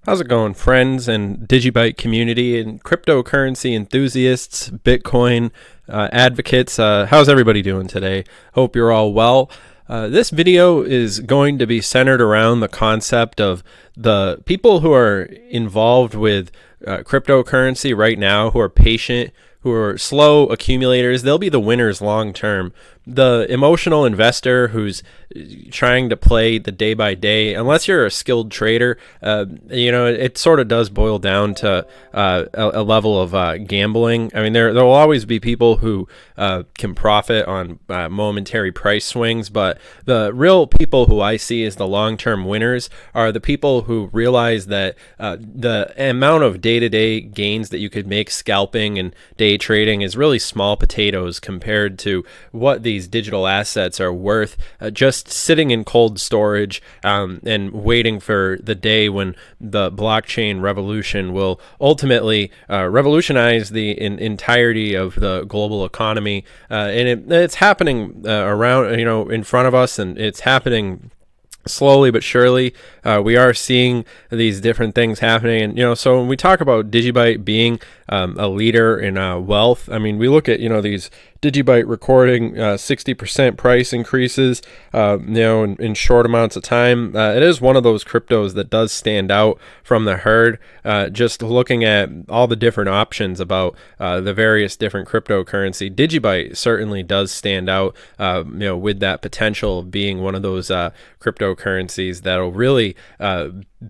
How's it going, friends and DigiByte community and cryptocurrency enthusiasts, Bitcoin advocates? How's everybody doing today? Hope you're all well. This video is going to be centered around the concept of the people who are involved with cryptocurrency right now, who are patient, who are slow accumulators. They'll be the winners long term. The emotional investor who's trying to play the day by day, unless you're a skilled trader, it sort of does boil down to a level of gambling. I mean, there will always be people who can profit on momentary price swings, but the real people who I see as the long-term winners are the people who realize that the amount of day-to-day gains that you could make scalping and day trading is really small potatoes compared to what these digital assets are worth just sitting in cold storage and waiting for the day when the blockchain revolution will ultimately revolutionize the entirety of the global economy. And it's happening around, in front of us, and it's happening slowly but surely. We are seeing these different things happening. And, so when we talk about DigiByte being a leader in wealth, I mean, we look at, these DigiByte recording 60% price increases, in short amounts of time. It is one of those cryptos that does stand out from the herd. Just looking at all the different options about the various different cryptocurrency, DigiByte certainly does stand out, with that potential of being one of those cryptocurrencies that'll really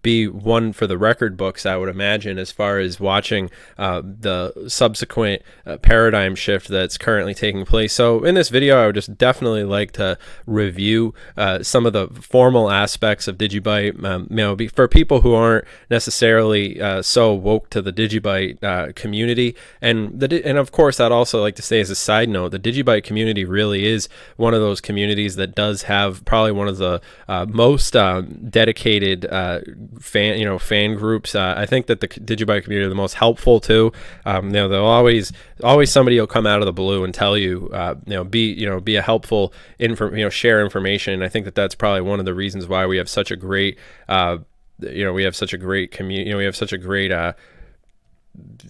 be one for the record books, I would imagine, as far as watching the subsequent paradigm shift that's currently taking place. So in this video, I would just definitely like to review some of the formal aspects of DigiByte, for people who aren't necessarily so woke to the DigiByte community. And of course, I'd also like to say as a side note, the DigiByte community really is one of those communities that does have probably one of the most dedicated fan groups. I think that the DigiByte community are the most helpful too. They'll always somebody will come out of the blue and tell you, be a helpful share information. I think that that's probably one of the reasons why we have such a great, we have such a great community. We have such a great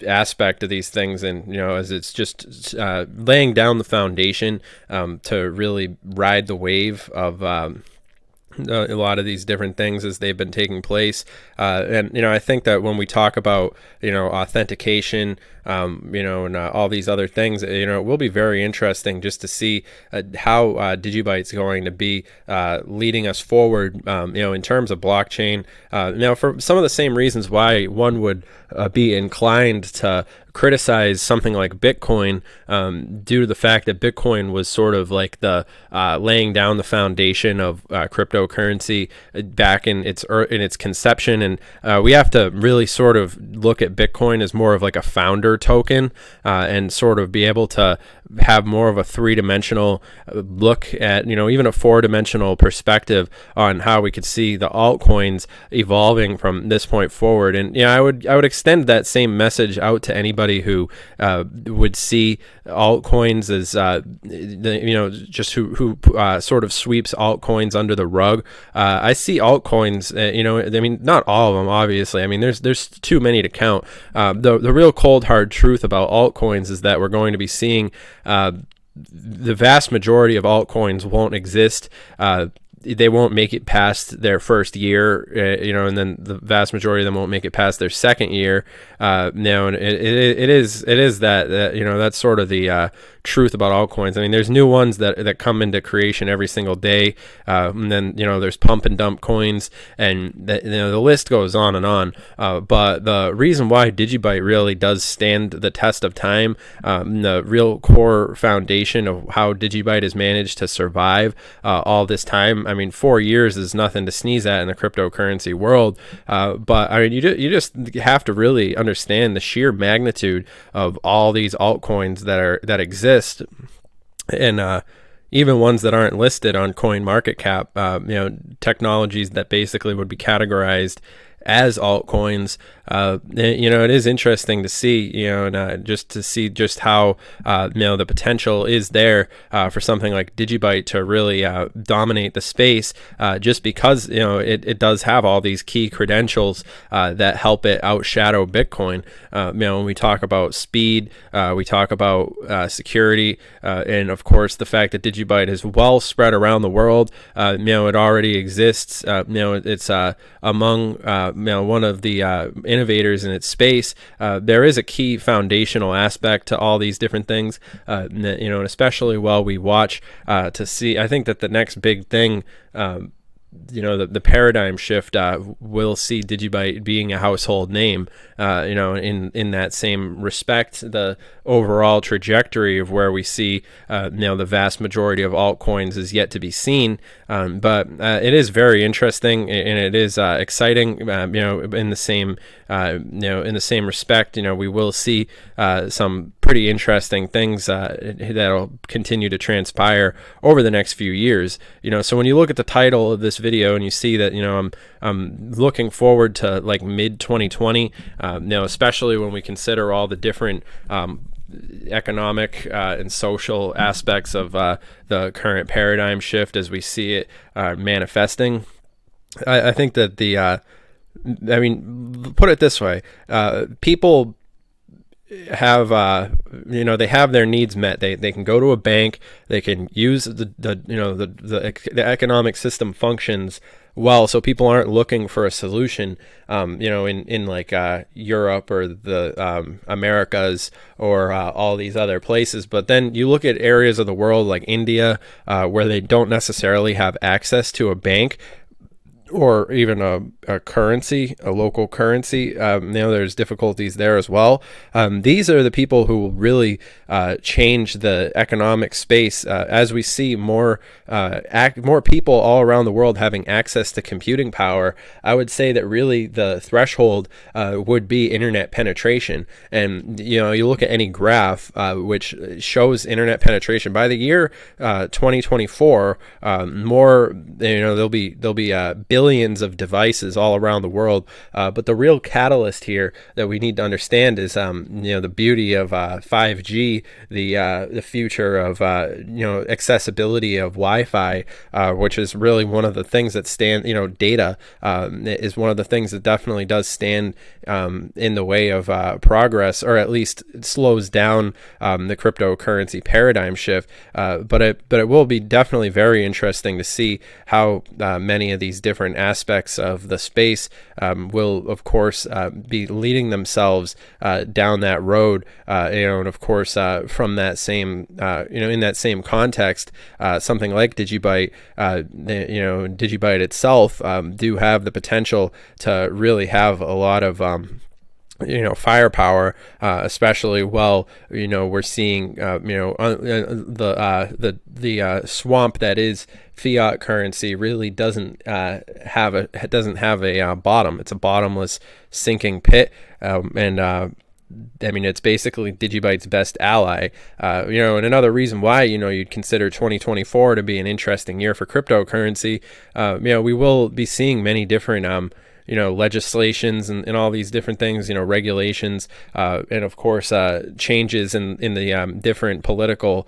aspect of these things, and as it's just laying down the foundation to really ride the wave of a lot of these different things as they've been taking place. And I think that when we talk about authentication, and all these other things, it will be very interesting just to see how DigiByte's going to be leading us forward, in terms of blockchain. Now, for some of the same reasons why one would be inclined to criticize something like Bitcoin, due to the fact that Bitcoin was sort of like the laying down the foundation of cryptocurrency back in its conception, and we have to really sort of look at Bitcoin as more of like a founder token, and sort of be able to have more of a three-dimensional look at, even a four-dimensional perspective on how we could see the altcoins evolving from this point forward. And I would extend that same message out to anybody who would see altcoins as just who sort of sweeps altcoins under the rug. I see altcoins, I mean, not all of them, obviously. I mean, there's too many to count. The real cold hard truth about altcoins is that we're going to be seeing the vast majority of altcoins won't exist. They won't make it past their first year, and then the vast majority of them won't make it past their second year. And it is that that's sort of the truth about altcoins. I mean, there's new ones that come into creation every single day, and then there's pump and dump coins, and the list goes on and on. But the reason why DigiByte really does stand the test of time, the real core foundation of how DigiByte has managed to survive all this time. I mean, 4 years is nothing to sneeze at in the cryptocurrency world. But I mean, you just have to really understand the sheer magnitude of all these altcoins that exist, and even ones that aren't listed on CoinMarketCap. Technologies that basically would be categorized as altcoins. It is interesting to see, and just to see just how, the potential is there for something like DigiByte to really dominate the space, just because, it does have all these key credentials that help it outshadow Bitcoin. When we talk about speed, we talk about security, and of course the fact that DigiByte is well spread around the world. It already exists. It's among one of the innovators in its space. There is a key foundational aspect to all these different things, and especially while we watch to see, I think that the next big thing, the paradigm shift will see DigiByte being a household name. In that same respect, the overall trajectory of where we see the vast majority of altcoins is yet to be seen. But it is very interesting, and it is exciting. In the same respect, we will see some pretty interesting things that'll continue to transpire over the next few years. So when you look at the title of this video and you see that, I'm looking forward to like mid 2020, especially when we consider all the different economic and social aspects of the current paradigm shift as we see it manifesting. I think that put it this way, people have they have their needs met. They can go to a bank, they can use the economic system functions well, so people aren't looking for a solution in like Europe or the Americas or all these other places. But then you look at areas of the world like India, where they don't necessarily have access to a bank or even a currency, a local currency. There's difficulties there as well. These are the people who will really change the economic space as we see more people all around the world having access to computing power. I would say that really the threshold would be internet penetration. And you look at any graph which shows internet penetration by the year 2024, more there'll be billions of devices all around the world, but the real catalyst here that we need to understand is the beauty of 5G, the future of accessibility of Wi-Fi, which is really one of the things that data is one of the things that definitely does stand in the way of progress, or at least it slows down the cryptocurrency paradigm shift. But it will be definitely very interesting to see how many of these different aspects of the space will, of course, be leading themselves down that road. And of course, from that same, in that same context, something like DigiByte, DigiByte itself do have the potential to really have a lot of firepower, especially we're seeing the swamp that is fiat currency really doesn't have a bottom. It's a bottomless sinking pit, and it's basically DigiByte's best ally. And another reason why you'd consider 2024 to be an interesting year for cryptocurrency. We will be seeing many different legislations and all these different things, regulations, and of course changes in the different political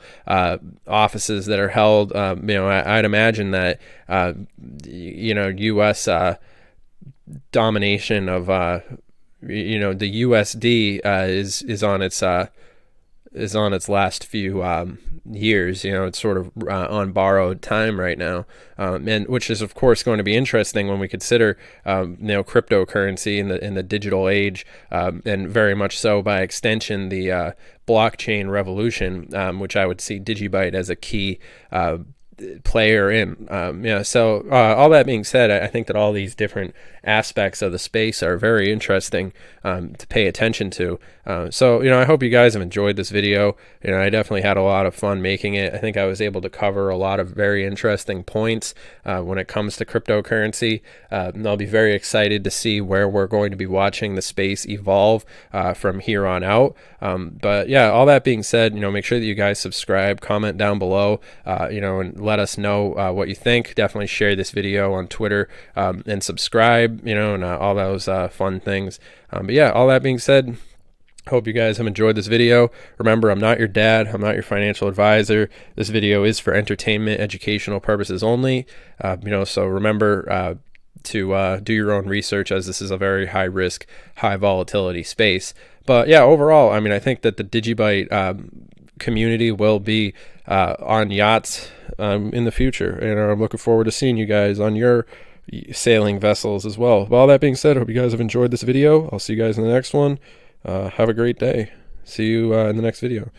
offices that are held. I'd imagine that U.S. domination of the USD is on its last few years. It's sort of on borrowed time right now, and which is of course going to be interesting when we consider cryptocurrency in the digital age, and very much so by extension the blockchain revolution, which I would see DigiByte as a key player in. So all that being said, I think that all these different aspects of the space are very interesting to pay attention to. So I hope you guys have enjoyed this video. I definitely had a lot of fun making it. I think I was able to cover a lot of very interesting points when it comes to cryptocurrency. And I'll be very excited to see where we're going to be watching the space evolve from here on out. But yeah, all that being said, make sure that you guys subscribe, comment down below, and let us know what you think. Definitely share this video on Twitter and subscribe, and all those fun things. But yeah, all that being said, hope you guys have enjoyed this video. Remember, I'm not your dad. I'm not your financial advisor. This video is for entertainment, educational purposes only. So remember to do your own research, as this is a very high risk, high volatility space. But yeah, overall, I think that the DigiByte community will be on yachts in the future, and I'm looking forward to seeing you guys on your sailing vessels as well. With all that being said, I hope you guys have enjoyed this video. I'll see you guys in the next one. Have a great day. See you in the next video.